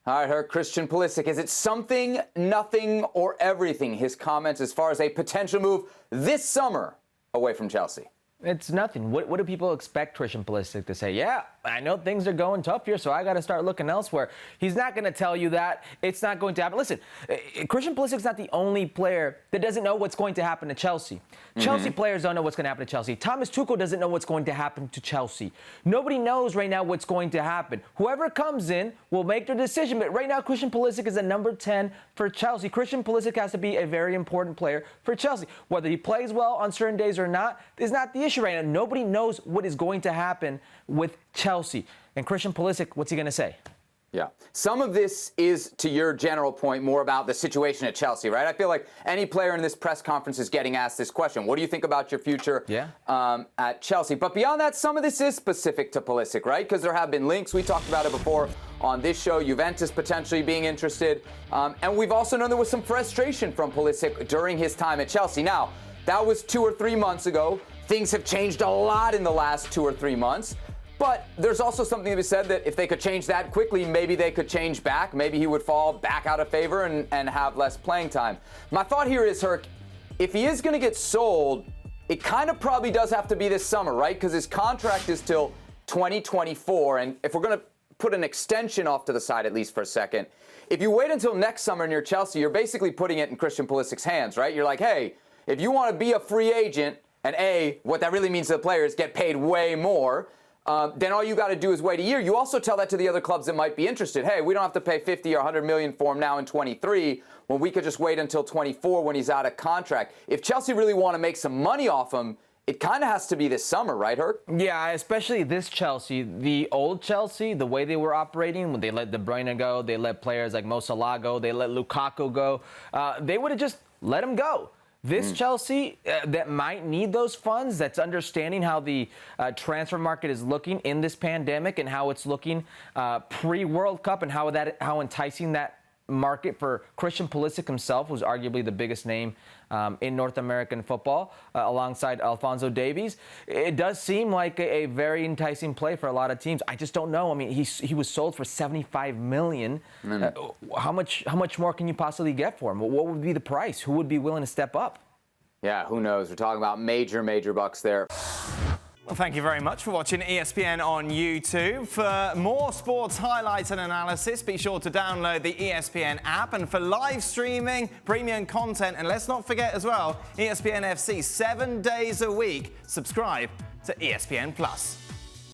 All right, her Christian Pulisic. Is it something, nothing, or everything? His comments as far as a potential move this summer away from Chelsea. It's nothing. What do people expect Christian Pulisic to say? Yeah, I know things are going tough here, so I got to start looking elsewhere. He's not going to tell you that. It's not going to happen. Listen, Christian Pulisic's not the only player that doesn't know what's going to happen to Chelsea. Chelsea players don't know what's going to happen to Chelsea. Thomas Tuchel doesn't know what's going to happen to Chelsea. Nobody knows right now what's going to happen. Whoever comes in will make their decision, but right now Christian Pulisic is a number 10 for Chelsea. Christian Pulisic has to be a very important player for Chelsea. Whether he plays well on certain days or not is not the issue right now. Nobody knows what is going to happen with Chelsea. And Christian Pulisic, what's he going to say? Yeah. Some of this is, to your general point, more about the situation at Chelsea, right? I feel like any player in this press conference is getting asked this question. What do you think about your future at Chelsea? But beyond that, some of this is specific to Pulisic, right? Because there have been links. We talked about it before on this show. Juventus potentially being interested. And we've also known there was some frustration from Pulisic during his time at Chelsea. Now, that was 2 or 3 months ago. Things have changed a lot in the last 2 or 3 months. But there's also something to be said that if they could change that quickly, maybe they could change back. Maybe he would fall back out of favor and have less playing time. My thought here is, Herc, if he is going to get sold, it kind of probably does have to be this summer, right? Because his contract is till 2024. And if we're going to put an extension off to the side, at least for a second, if you wait until next summer and you're Chelsea, you're basically putting it in Christian Pulisic's hands, right? You're like, hey, if you want to be a free agent, and what that really means to the players, get paid way more, then all you got to do is wait a year. You also tell that to the other clubs that might be interested. Hey, we don't have to pay 50 or 100 million for him now in 23 when we could just wait until 24 when he's out of contract. If Chelsea really want to make some money off him, it kind of has to be this summer, right, Herc? Yeah, especially this Chelsea. The old Chelsea, the way they were operating, when they let De Bruyne go, they let players like Mo Salah go, they let Lukaku go, they would have just let him go. This Chelsea that might need those funds, that's understanding how the transfer market is looking in this pandemic and how it's looking pre-World Cup and how enticing that market for Christian Pulisic himself, who's arguably the biggest name in North American football, alongside Alphonso Davies. It does seem like a very enticing play for a lot of teams. I just don't know. I mean, he was sold for $75 million. How much more can you possibly get for him? What would be the price? Who would be willing to step up? Yeah, who knows? We're talking about major bucks there. Well, thank you very much for watching ESPN on YouTube. For more sports highlights and analysis, be sure to download the ESPN app. And for live streaming, premium content, and let's not forget as well, ESPN FC 7 days a week. Subscribe to ESPN Plus.